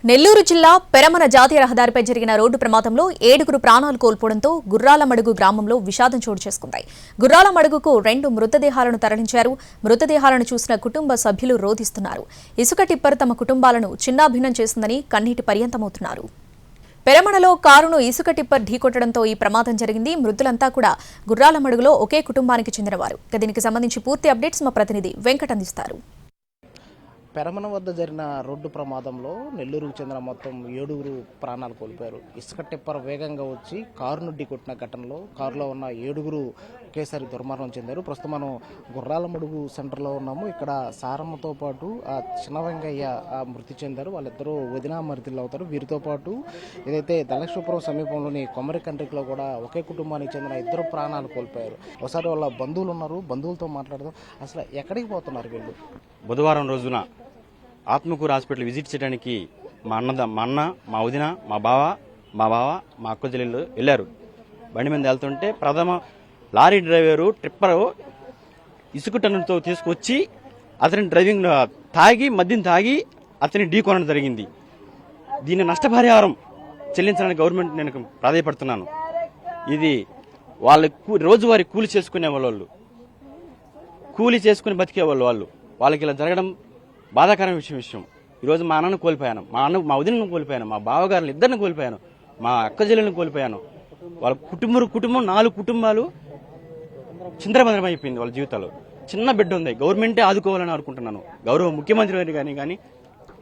నెల్లూరు జిల్లా పెరమన జాతీయ రహదారిపై జరిగిన రోడ్డు ప్రమాదంలో 7 ప్రాణాలు కోల్పోవడంతో గుర్రాలమడుగు గ్రామంలో విషాదం చోటు చేసుకుంది. గుర్రాలమడుగుకు 2 మృతదేహాలను తరలించారు. మృతదేహాలను చూసిన కుటుంబ సభ్యులు రోధిస్తున్నారు. ఇసుక టిప్పర్ తమ కుటుంబాలను చిన్నాభిన్నం చేసిందని కన్నీటి పర్యంతమవుతున్నారు. పెరమనలో కారును ఇసుక టిప్పర్ ఢీకొట్టడంతో ఈ ప్రమాదం జరిగింది. మృతులంతా కూడా గుర్రాలమడుగులో ఒకే కుటుంబానికి చెందినవారు. దీనికి సంబంధించి పూర్తి అప్డేట్స్ మా ప్రతినిధి వెంకట్ అందిస్తారు. పెరమన వద్ద జరిగిన రోడ్డు ప్రమాదంలో నెల్లూరుకు చెందిన మొత్తం 7 ప్రాణాలు కోల్పోయారు. ఇసుక టిప్పర్ వేగంగా వచ్చి కారును ఢీకొట్టిన ఘటనలో కారులో ఉన్న 7 ఒకేసారి దుర్మరణం చెందారు. ప్రస్తుతం మనం గుర్రాలమడుగు సెంటర్లో ఉన్నాము. ఇక్కడ సారమ్మతో పాటు చిన్న వెంకయ్య మృతి చెందారు. వాళ్ళిద్దరూ వదిన మరిదిలు అవుతారు. వీరితో పాటు ఏదైతే దళక్షపురం సమీపంలోని కొమ్మరి కండ్రికలో కూడా ఒకే కుటుంబానికి చెందిన 2 ప్రాణాలు కోల్పోయారు. ఒకసారి వాళ్ళ బంధువులు ఉన్నారు, బంధువులతో మాట్లాడదాం. అసలు ఎక్కడికి పోతున్నారు వీళ్ళు? బుధవారం రోజున ఆత్మకూరు హాస్పిటల్ విజిట్ చేయడానికి మా అన్న, మా వదిన, మా బావ, మా అక్క చెల్లెళ్ళు వెళ్ళారు. బండి మీద వెళ్తుంటే ప్రథమ లారీ డ్రైవరు ట్రిప్పరు ఇసుక టన్నుతో తీసుకొచ్చి అతని డ్రైవింగ్ మద్యం తాగి అతని ఢీకొనడం జరిగింది. దీని నష్టపరిహారం చెల్లించడానికి గవర్నమెంట్ నేను ప్రాధాయపడుతున్నాను. ఇది వాళ్ళ రోజువారీ కూలి చేసుకునే వాళ్ళు, కూలి చేసుకుని బతికేవాళ్ళు వాళ్ళకి ఇలా జరగడం బాధాకరమైన విషయం. ఈరోజు మా అన్నను కోల్పోయాను, మా వదినను కోల్పోయాను, మా బావగారులు ఇద్దరిని కోల్పోయాను, మా అక్క చెల్లెలను కోల్పోయాను. వాళ్ళ కుటుంబం 4 కుటుంబాలు చిందరబందరం అయిపోయింది. వాళ్ళ జీవితాలు చిన్న బిడ్డ ఉంది. గవర్నమెంటే ఆదుకోవాలని అనుకుంటున్నాను. గౌరవ ముఖ్యమంత్రి గారిని కానీ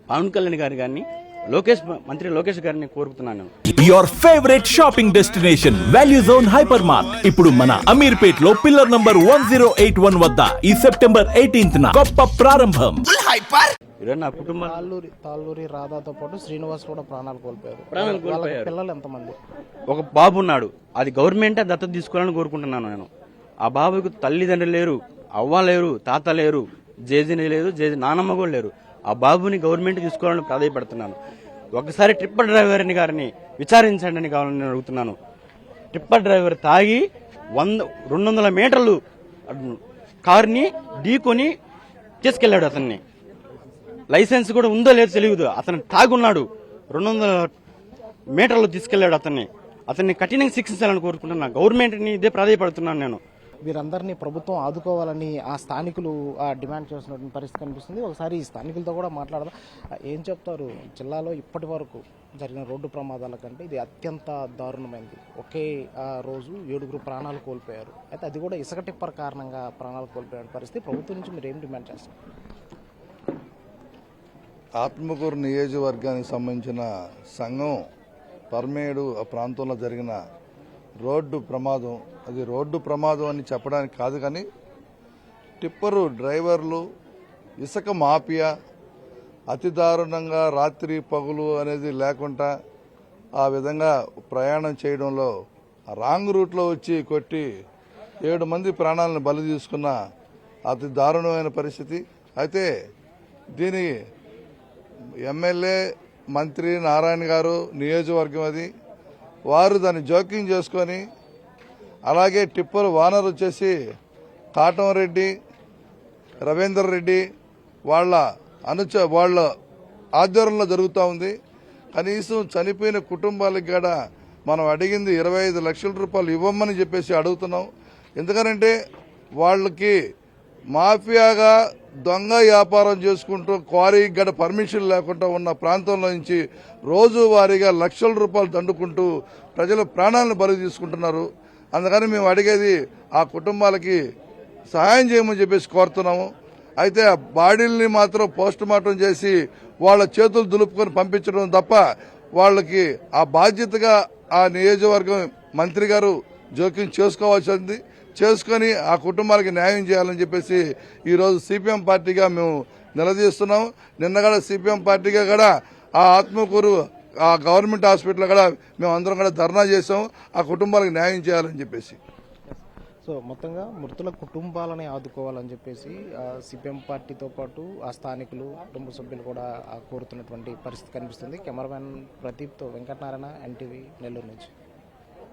పవన్ కళ్యాణ్ గారు కానీ మంత్రి లోకేష్ గారిని కోరుతున్నాను. Your favourite shopping destination value zone hyper mart ఇప్పుడు మన అమీర్పేట్ లో పిల్లర్ నంబర్ 1081 వద్ద ఈ సెప్టెంబర్ 18th గొప్ప ప్రారంభం. నా కుటుంబం తాళ్ళూరి రాధాతో పాటు శ్రీనివాస్ కూడా ప్రాణాలు కోల్పోయారు. పిల్లలు ఎంతమంది? ఒక బాబు ఉన్నాడు. అది గవర్నమెంటే దత్తత తీసుకోవాలని కోరుకుంటున్నాను నేను. ఆ బాబుకు తల్లిదండ్రులు లేరు, అవ్వ లేరు, తాత లేరు, జేజీని లేదు, నానమ్మ కూడా లేరు. ఆ బాబుని గవర్నమెంట్ తీసుకోవాలని ప్రాధాయపడుతున్నాను. ఒకసారి ట్రిప్పర్ డ్రైవర్ గారిని విచారించండి అని కావాలని నేను అడుగుతున్నాను. ట్రిప్పర్ డ్రైవర్ తాగి 200 మీటర్లు కారుని ఢీకొని తీసుకెళ్లాడు. అతన్ని లైసెన్స్ కూడా ఉందో లేదో తెలియదు. అతను తాగున్నాడు. 200 మీటర్లు తీసుకెళ్లాడు. అతన్ని కఠినంగా శిక్షించాలని కోరుకుంటున్నాను. గవర్నమెంట్ని ఇదే ప్రాధాయపడుతున్నాను నేను. వీరందరినీ ప్రభుత్వం ఆదుకోవాలని ఆ స్థానికులు డిమాండ్ చేస్తున్నటువంటి పరిస్థితి కనిపిస్తుంది. ఒకసారి ఈ స్థానికులతో కూడా మాట్లాడదాం. ఏం చెప్తారు? జిల్లాలో ఇప్పటి వరకు జరిగిన రోడ్డు ప్రమాదాల కంటే ఇది అత్యంత దారుణమైనది. ఒకే రోజు 7 ప్రాణాలు కోల్పోయారు. అయితే అది కూడా ఇసుక టిప్పర్ కారణంగా ప్రాణాలు కోల్పోయే పరిస్థితి. ప్రభుత్వం నుంచి మీరు ఏం డిమాండ్ చేస్తారు? ఆత్మకూరు నియోజకవర్గానికి సంబంధించిన సంఘం పర్మేడు ఆ ప్రాంతంలో జరిగిన రోడ్డు ప్రమాదం, అది రోడ్డు ప్రమాదం అని చెప్పడానికి కాదు, కానీ టిప్పరు డ్రైవర్లు, ఇసుక మాఫియా అతి దారుణంగా రాత్రి పగులు అనేది లేకుండా ఆ విధంగా ప్రయాణం చేయడంలో రాంగ్ రూట్లో వచ్చి కొట్టి 7 మంది ప్రాణాలను బలి తీసుకున్న అతి దారుణమైన పరిస్థితి. అయితే దీని ఎమ్మెల్యే మంత్రి నారాయణ గారు నియోజకవర్గం అది, వారు దాన్ని జోక్యం చేసుకొని, అలాగే టిప్పర్ ఓనర్ వచ్చేసి కాటంరెడ్డి, రవీందర్ రెడ్డి వాళ్ళ ఆధ్వర్యంలో జరుగుతూ ఉంది. కనీసం చనిపోయిన కుటుంబాలకు కూడా మనం అడిగింది 25 లక్షల రూపాయలు ఇవ్వమని చెప్పేసి అడుగుతున్నాం. ఎందుకనంటే వాళ్ళకి మాఫియాగా దొంగ వ్యాపారం చేసుకుంటూ క్వారీ గడ పర్మిషన్ లేకుండా ఉన్న ప్రాంతంలో నుంచి రోజువారీగా లక్షల రూపాయలు దండుకుంటూ ప్రజల ప్రాణాలను బలి తీసుకుంటున్నారు. అందుకని మేము అడిగేది ఆ కుటుంబాలకి సహాయం చేయమని చెప్పేసి కోరుతున్నాము. అయితే ఆ బాడీల్ని మాత్రం పోస్ట్ మార్టం చేసి వాళ్ళ చేతులు దులుపుకొని పంపించడం తప్ప వాళ్ళకి ఆ బాధ్యతగా ఆ నియోజకవర్గం మంత్రి గారు జోక్యం చేసుకోవాల్సింది, చేసుకుని ఆ కుటుంబాలకి న్యాయం చేయాలని చెప్పేసి ఈరోజు సిపిఎం పార్టీగా మేము నిలదీస్తున్నాం. నిన్న కూడా సిపిఎం పార్టీగా కూడా ఆ ఆత్మకూరు ఆ గవర్నమెంట్ హాస్పిటల్ కూడా మేము అందరం కూడా ధర్నా చేసాం, ఆ కుటుంబాలకు న్యాయం చేయాలని చెప్పేసి. సో మొత్తంగా మృతుల కుటుంబాలని ఆదుకోవాలని చెప్పేసి సిపిఎం పార్టీతో పాటు ఆ స్థానికులు, కుటుంబ సభ్యులు కూడా కోరుతున్నటువంటి పరిస్థితి కనిపిస్తుంది. కెమెరామెన్ ప్రదీప్తో వెంకటనారాయణ, ఎన్టీవీ, నెల్లూరు నుంచి.